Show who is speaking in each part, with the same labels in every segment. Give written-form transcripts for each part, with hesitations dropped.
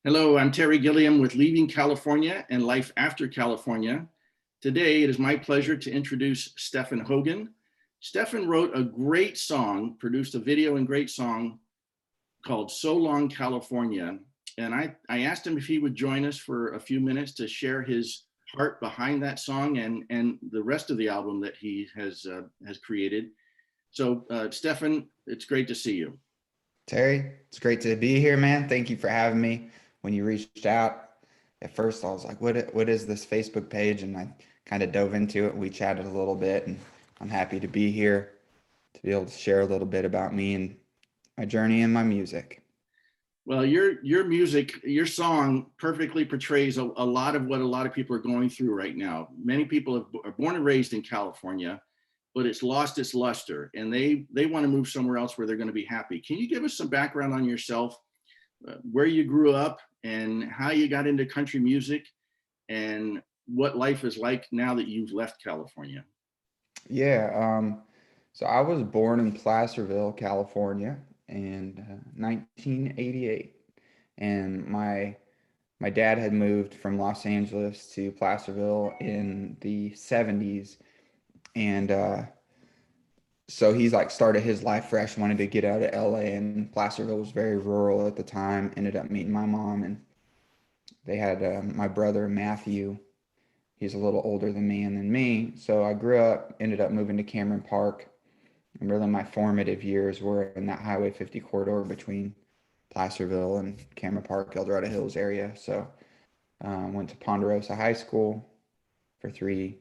Speaker 1: Hello, I'm Terry Gilliam with Leaving California and Life After California. Today, it is my pleasure to introduce Stephan Hogan. Stephan wrote a great song, produced a video and great song called So Long California. And I asked him if he would join us for a few minutes to share his heart behind that song and the rest of the album that he has created. So, Stephan, it's great to see you.
Speaker 2: Terry, it's great to be here, man. Thank you for having me. When you reached out, at first I was like, what is this Facebook page? And I kind of dove into it. We chatted a little bit, and I'm happy to be here to be able to share a little bit about me and my journey in my music.
Speaker 1: Well, your music, your song perfectly portrays a lot of what a lot of people are going through right now. Many people are born and raised in California, but it's lost its luster, and they want to move somewhere else where they're going to be happy. Can you give us some background on yourself, where you grew up, and how you got into country music, and what life is like now that you've left California?
Speaker 2: Yeah, so I was born in Placerville, California in 1988, and my dad had moved from Los Angeles to Placerville in the 70s, and so he's like started his life fresh, wanted to get out of LA, and Placerville was very rural at the time. Ended up meeting my mom, and they had my brother Matthew. He's a little older than me and than me. So I grew up, ended up moving to Cameron Park, and really my formative years were in that Highway 50 corridor between Placerville and Cameron Park, El Dorado Hills area. So went to Ponderosa High School for three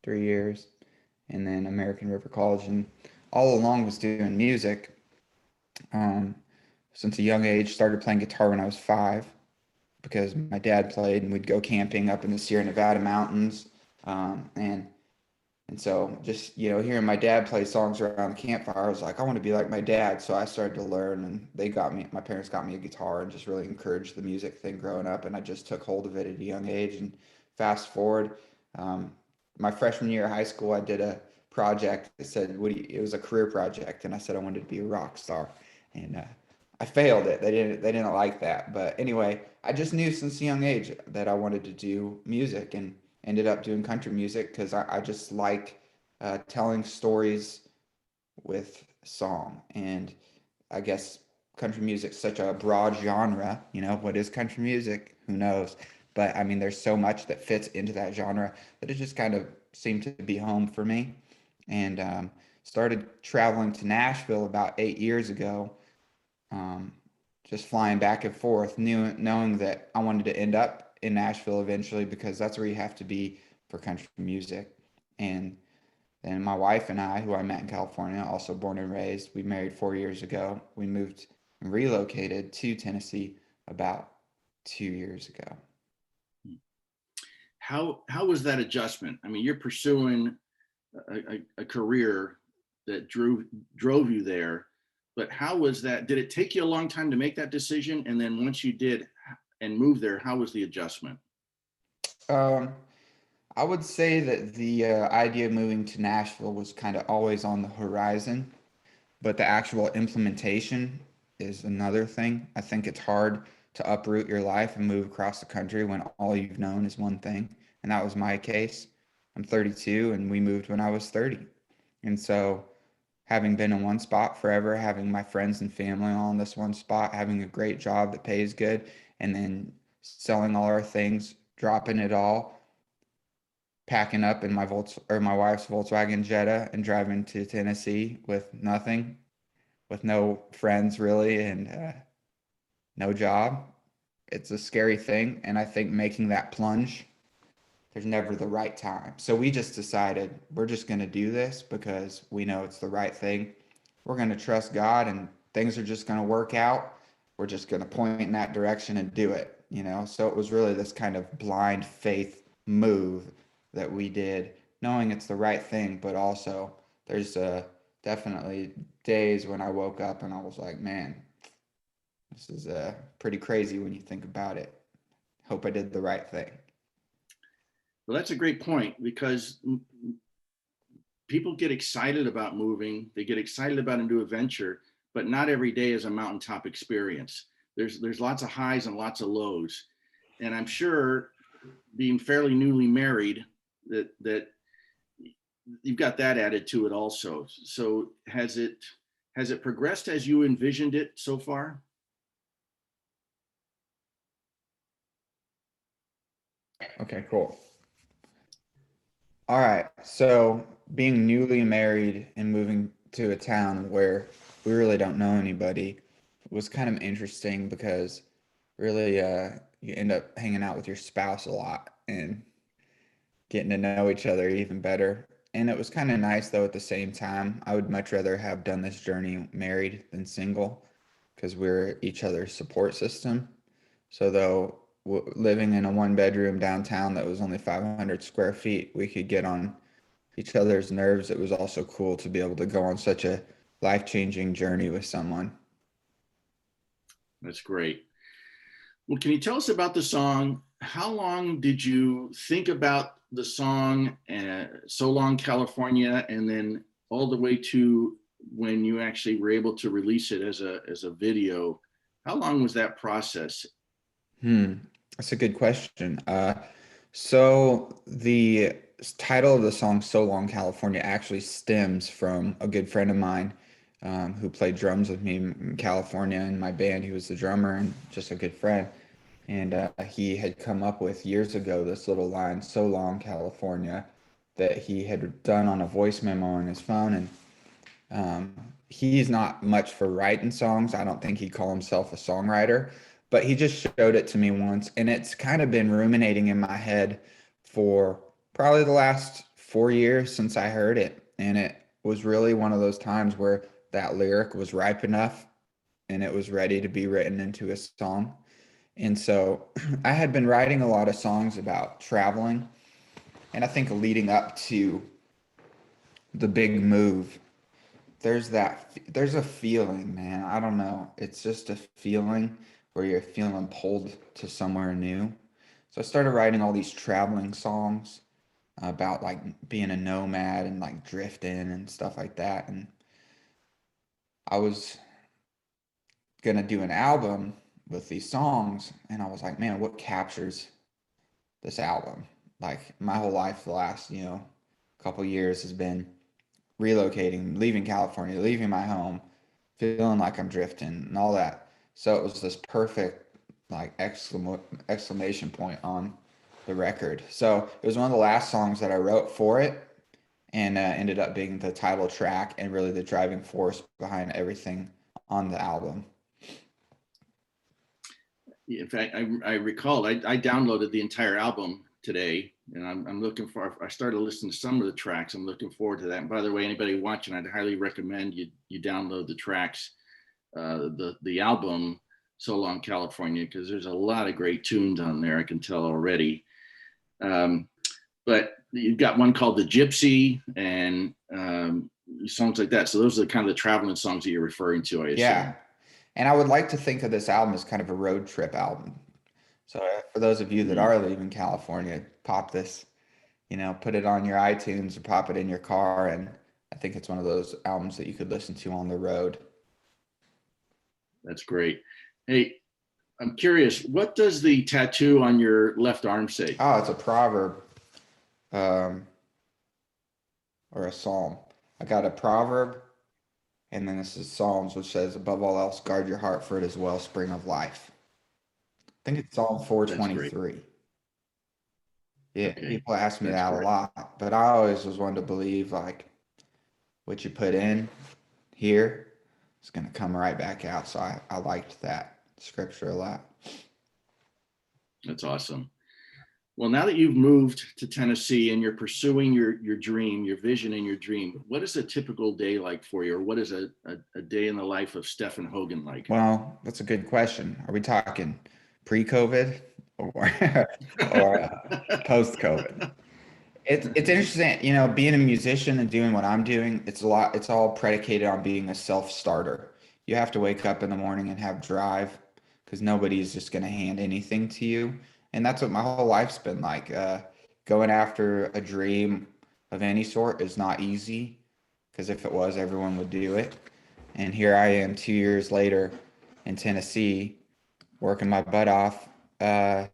Speaker 2: years, and then American River College, and all along was doing music. Um, since a young age, started playing guitar when I was 5 because my dad played, and we'd go camping up in the Sierra Nevada mountains. And so just, hearing my dad play songs around the campfire, I was like, I want to be like my dad. So I started to learn, and my parents got me a guitar and just really encouraged the music thing growing up. And I just took hold of it at a young age. And fast forward, um, my freshman year of high school, I did a project. It said, it was a career project. And I said I wanted to be a rock star. And I failed it. They didn't like that. But anyway, I just knew since a young age that I wanted to do music, and ended up doing country music because I just like telling stories with song. And I guess country music's such a broad genre. What is country music? Who knows? But I mean, there's so much that fits into that genre that it just kind of seemed to be home for me. And started traveling to Nashville about 8 years ago, um, just flying back and forth, knowing that I wanted to end up in Nashville eventually because that's where you have to be for country music. And then my wife and I, who I met in California, also born and raised, we married 4 years ago. We moved and relocated to Tennessee about 2 years ago.
Speaker 1: How was that adjustment? I mean, you're pursuing a career that drove you there, but how was that? Did it take you a long time to make that decision? And then once you did and moved there, how was the adjustment?
Speaker 2: Um, I would say that the idea of moving to Nashville was kind of always on the horizon, but the actual implementation is another thing. I think it's hard to uproot your life and move across the country when all you've known is one thing. And that was my case. I'm 32, and we moved when I was 30. And so, having been in one spot forever, having my friends and family all in this one spot, having a great job that pays good, and then selling all our things, dropping it all, packing up in my wife's Volkswagen Jetta and driving to Tennessee with nothing, with no friends really, and no job. It's a scary thing, and I think making that plunge, there's never the right time. So we just decided we're just going to do this because we know it's the right thing. We're going to trust God, and things are just going to work out. We're just going to point in that direction and do it. So it was really this kind of blind faith move that we did, knowing it's the right thing, but also there's definitely days when I woke up and I was like, man, this is pretty crazy when you think about it. Hope I did the right thing.
Speaker 1: Well, that's a great point because people get excited about moving, they get excited about a new adventure, but not every day is a mountaintop experience. there's lots of highs and lots of lows. And I'm sure being fairly newly married that you've got that added to it also. So has it progressed as you envisioned it so far?
Speaker 2: Okay, cool. All right. So being newly married and moving to a town where we really don't know anybody was kind of interesting because really you end up hanging out with your spouse a lot and getting to know each other even better. And it was kind of nice though at the same time. I would much rather have done this journey married than single because we're each other's support system. So though living in a one bedroom downtown that was only 500 square feet, we could get on each other's nerves. It was also cool to be able to go on such a life-changing journey with someone.
Speaker 1: That's great. Well, can you tell us about the song? How long did you think about the song, So Long California, and then all the way to when you actually were able to release it as a video? How long was that process?
Speaker 2: Hmm, that's a good question. So the title of the song "So Long California" actually stems from a good friend of mine who played drums with me in California in my band. He was the drummer and just a good friend. And he had come up with years ago this little line, "So Long California," that he had done on a voice memo on his phone. And he's not much for writing songs. I don't think he'd call himself a songwriter, but he just showed it to me once, and it's kind of been ruminating in my head for probably the last 4 years since I heard it. And it was really one of those times where that lyric was ripe enough and it was ready to be written into a song. And so I had been writing a lot of songs about traveling, and I think leading up to the big move there's a feeling, man. I don't know. It's just a feeling where you're feeling pulled to somewhere new. So I started writing all these traveling songs about like being a nomad and like drifting and stuff like that. And I was gonna do an album with these songs, and I was like, man, what captures this album? Like my whole life, the last, couple years has been relocating, leaving California, leaving my home, feeling like I'm drifting and all that. So it was this perfect like exclamation point on the record. So it was one of the last songs that I wrote for it, and ended up being the title track and really the driving force behind everything on the album.
Speaker 1: In fact, I recalled I downloaded the entire album today, and I'm looking for. I started listening to some of the tracks. I'm looking forward to that. And by the way, anybody watching, I'd highly recommend you download the tracks, the album "So Long California," because there's a lot of great tunes on there. I can tell already. But you've got one called "The Gypsy" and songs like that. So those are the kind of the traveling songs that you're referring to, I assume.
Speaker 2: Yeah. And I would like to think of this album as kind of a road trip album. So for those of you that are leaving California, pop this, put it on your iTunes or pop it in your car. And I think it's one of those albums that you could listen to on the road.
Speaker 1: That's great. Hey, I'm curious, what does the tattoo on your left arm say?
Speaker 2: Oh, it's a proverb, or a psalm. I got a proverb, and then this is Psalms, which says, above all else, guard your heart, for it is wellspring of life. I think it's Psalm
Speaker 1: That's great.
Speaker 2: 423. Yeah,
Speaker 1: Okay,
Speaker 2: people ask me
Speaker 1: that's
Speaker 2: that a
Speaker 1: great.
Speaker 2: lot, but I always was one to believe like what you put in here is going to come right back out. So I liked that scripture a lot.
Speaker 1: That's awesome. Well, now that you've moved to Tennessee and you're pursuing your dream, your vision and your dream, what is a typical day like for you? Or what is a day in the life of Stephan Hogan like?
Speaker 2: Well, that's a good question. Are we talking pre-COVID or or post-COVID? It's interesting, being a musician and doing what I'm doing, it's all predicated on being a self-starter. You have to wake up in the morning and have drive because nobody's just going to hand anything to you. And that's what my whole life's been like. Going after a dream of any sort is not easy because if it was, everyone would do it. And here I am 2 years later in Tennessee, working my butt off, uh,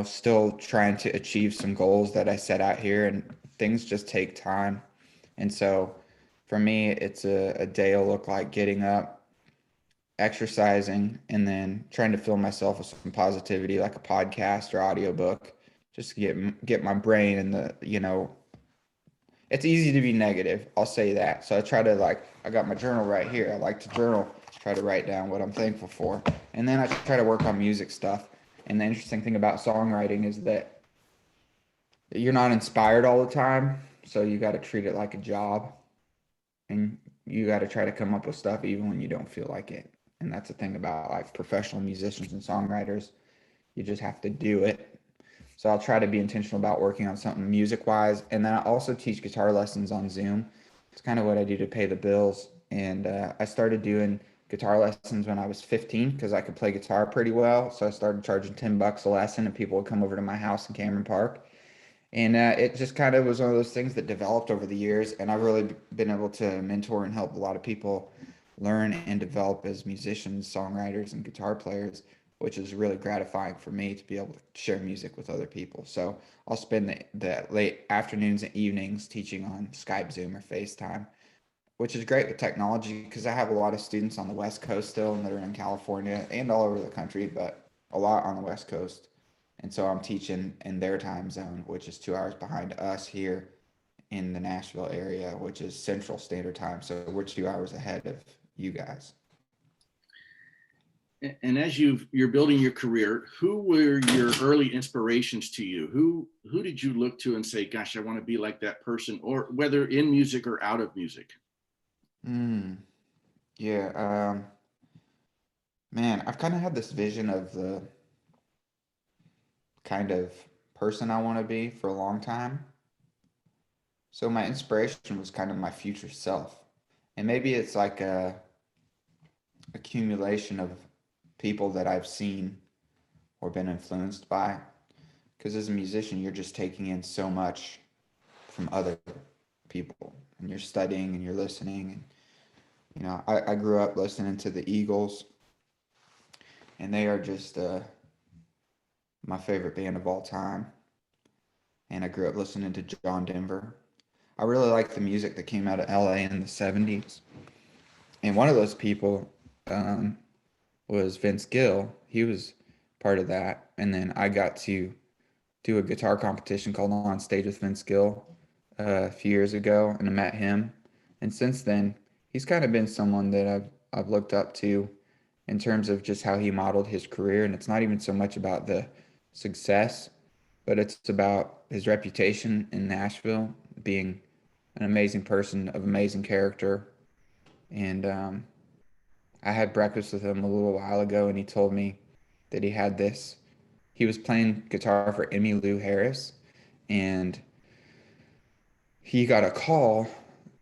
Speaker 2: still trying to achieve some goals that I set out here, and things just take time. And so for me, it's a day will look like getting up, exercising, and then trying to fill myself with some positivity, like a podcast or audiobook, just to get my brain in it's easy to be negative. I'll say that. So I try to I got my journal right here. I like to journal, try to write down what I'm thankful for. And then I try to work on music stuff. And the interesting thing about songwriting is that you're not inspired all the time. So you got to treat it like a job, and you got to try to come up with stuff even when you don't feel like it. And that's the thing about like professional musicians and songwriters. You just have to do it. So I'll try to be intentional about working on something music wise. And then I also teach guitar lessons on Zoom. It's kind of what I do to pay the bills. And I started doing guitar lessons when I was 15 because I could play guitar pretty well. So I started charging $10 a lesson, and people would come over to my house in Cameron Park. And it just kind of was one of those things that developed over the years. And I've really been able to mentor and help a lot of people learn and develop as musicians, songwriters, and guitar players, which is really gratifying for me to be able to share music with other people. So I'll spend the late afternoons and evenings teaching on Skype, Zoom, or FaceTime, which is great with technology because I have a lot of students on the West Coast still and that are in California and all over the country, but a lot on the West Coast. And so I'm teaching in their time zone, which is 2 hours behind us here in the Nashville area, which is Central Standard Time. So we're 2 hours ahead of you guys.
Speaker 1: And as you're building your career, who were your early inspirations to you? Who did you look to and say, "Gosh, I want to be like that person," or whether in music or out of music?
Speaker 2: Mm, yeah, man, I've kind of had this vision of the kind of person I want to be for a long time. So my inspiration was kind of my future self. And maybe it's like a accumulation of people that I've seen or been influenced by. Because as a musician, you're just taking in so much from other people, and you're studying and you're listening. And, I grew up listening to the Eagles, and they are just my favorite band of all time. And I grew up listening to John Denver. I really like the music that came out of LA in the 70s. And one of those people um, was Vince Gill. He was part of that. And then I got to do a guitar competition called On Stage with Vince Gill a few years ago, and I met him. And since then, he's kind of been someone that I've looked up to in terms of just how he modeled his career. And it's not even so much about the success, but it's about his reputation in Nashville, being an amazing person of amazing character. And I had breakfast with him a little while ago, and he told me that he was playing guitar for Emmylou Harris, and he got a call,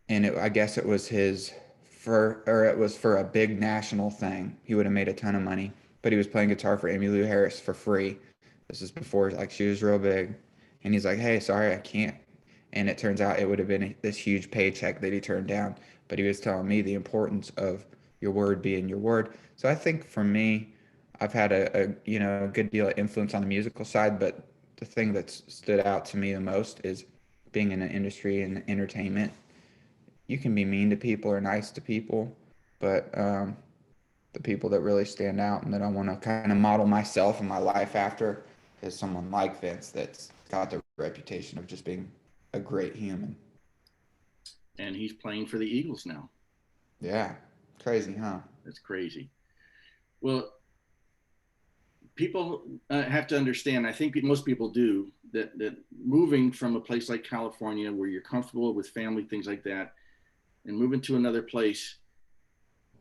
Speaker 2: and I guess it was it was for a big national thing. He would have made a ton of money, but he was playing guitar for Emmylou Harris for free. This is before like she was real big, and he's like, "Hey, sorry, I can't." And it turns out it would have been this huge paycheck that he turned down, but he was telling me the importance of your word being your word. So I think for me, I've had a good deal of influence on the musical side, but the thing that's stood out to me the most is being in an industry and entertainment. You can be mean to people or nice to people, but the people that really stand out and that I want to kind of model myself and my life after is someone like Vince that's got the reputation of just being a great human.
Speaker 1: And he's playing for the Eagles now.
Speaker 2: Yeah, crazy, huh?
Speaker 1: That's crazy. Well, people have to understand. I think most people do that moving from a place like California, where you're comfortable with family, things like that, and moving to another place,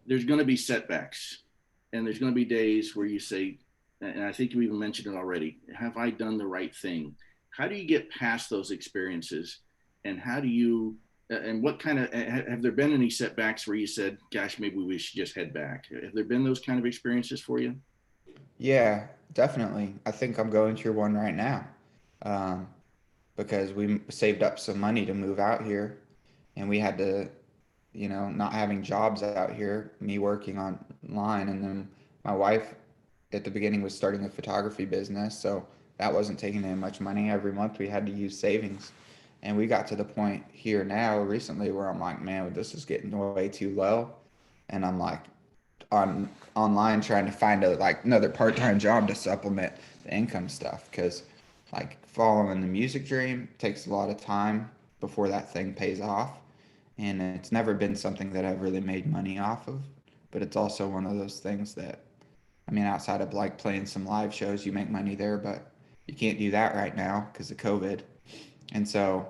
Speaker 1: there's going to be setbacks, and there's going to be days where you say, and I think you even mentioned it already, have I done the right thing? How do you get past those experiences, and how do you and what kind of have there been any setbacks where you said, gosh, maybe we should just head back? Have there been those kind of experiences for you?
Speaker 2: Yeah, definitely. I think I'm going through one right now, um, because we saved up some money to move out here, and we had to, not having jobs out here, me working online, and then my wife at the beginning was starting a photography business, so that wasn't taking in much money. Every month we had to use savings. And we got to the point here now recently where I'm like, man, this is getting way too low. And I'm like on online trying to find a like another part-time job to supplement the income stuff, because like following the music dream takes a lot of time before that thing pays off. And it's never been something that I've really made money off of, but it's also one of those things that, I mean, outside of like playing some live shows, you make money there, but you can't do that right now because of COVID. And so,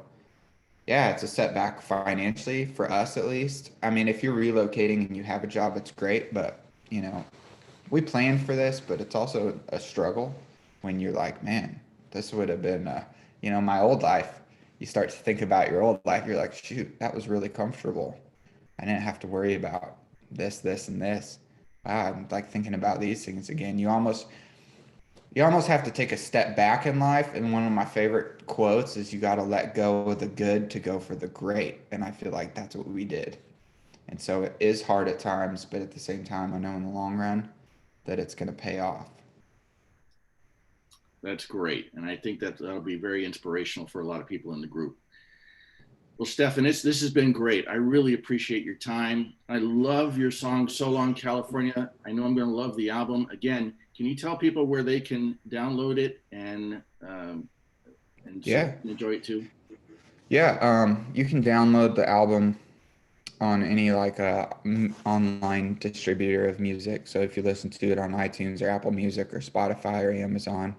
Speaker 2: yeah, it's a setback financially for us at least. I mean, if you're relocating and you have a job, it's great, but you know, we planned for this, but it's also a struggle when you're like, man, this would have been, my old life. You start to think about your old life. You're like, shoot, that was really comfortable. I didn't have to worry about this, and this. Wow, I'm like thinking about these things again. You almost have to take a step back in life. And one of my favorite quotes is, you got to let go of the good to go for the great. And I feel like that's what we did. And so it is hard at times, but at the same time, I know in the long run that it's going to pay off.
Speaker 1: That's great. And I think that that'll be very inspirational for a lot of people in the group. Well, Stephan, this has been great. I really appreciate your time. I love your song, So Long, California. I know I'm going to love the album. Again, can you tell people where they can download it and so
Speaker 2: Yeah.
Speaker 1: they can enjoy it too?
Speaker 2: Yeah. You can download the album on any like online distributor of music. So if you listen to it on iTunes or Apple Music or Spotify or Amazon,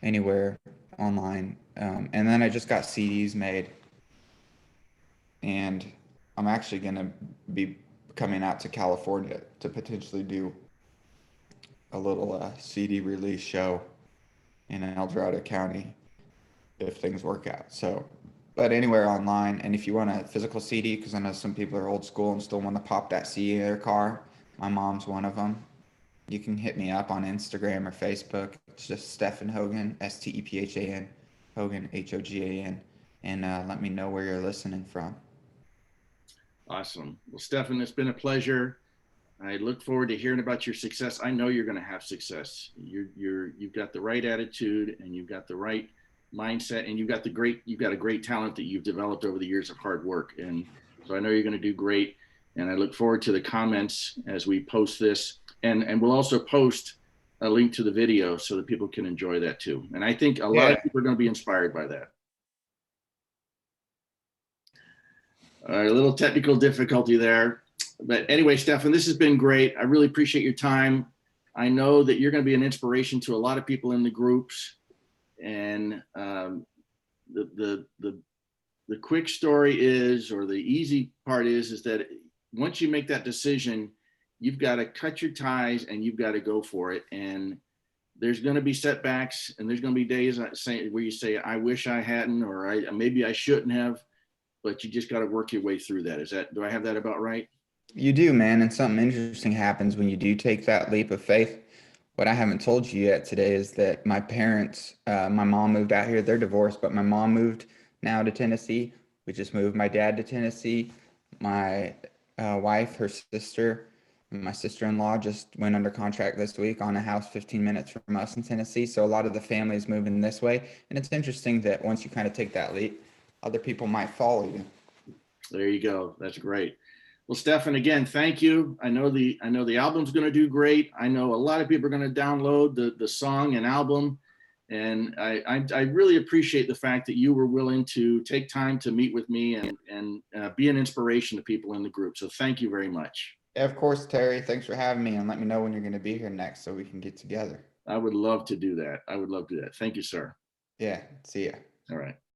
Speaker 2: anywhere online. And then I just got CDs made, and I'm actually going to be coming out to California to potentially do a little CD release show in El Dorado County if things work out. So, but anywhere online. And if you want a physical CD, because I know some people are old school and still want to pop that CD in their car, my mom's one of them. You can hit me up on Instagram or Facebook. It's just Stephan Hogan, Stephan, Hogan, Hogan, and let me know where you're listening from.
Speaker 1: Awesome. Well, Stephan, it's been a pleasure. I look forward to hearing about your success. I know you're going to have success. You've got the right attitude, and you've got the right mindset, and you've got a great talent that you've developed over the years of hard work. And so I know you're going to do great. And I look forward to the comments as we post this, and we'll also post a link to the video so that people can enjoy that too. And I think a lot of
Speaker 2: Yeah.
Speaker 1: people are going to be inspired by that. All right, a little technical difficulty there. But anyway, Stephan, this has been great. I really appreciate your time. I know that you're going to be an inspiration to a lot of people in the groups. And the quick story is, or the easy part is that once you make that decision, you've got to cut your ties and you've got to go for it. And there's going to be setbacks, and there's going to be days where you say, I wish I hadn't, or maybe I shouldn't have, but you just got to work your way through that. Do I have that about right?
Speaker 2: You do, man. And something interesting happens when you do take that leap of faith. What I haven't told you yet today is that my parents, my mom moved out here. They're divorced, but my mom moved now to Tennessee. We just moved my dad to Tennessee. My wife, her sister, and my sister-in-law just went under contract this week on a house 15 minutes from us in Tennessee. So a lot of the family is moving this way. And it's interesting that once you kind of take that leap, other people might follow you.
Speaker 1: There you go. That's great. Well, Stephan, again, thank you. I know the album's going to do great. I know a lot of people are going to download the song and album, and I really appreciate the fact that you were willing to take time to meet with me and be an inspiration to people in the group. So thank you very much.
Speaker 2: Yeah, of course, Terry. Thanks for having me, and let me know when you're going to be here next so we can get together.
Speaker 1: I would love to do that. I would love to do that. Thank you, sir.
Speaker 2: Yeah, see ya.
Speaker 1: All right.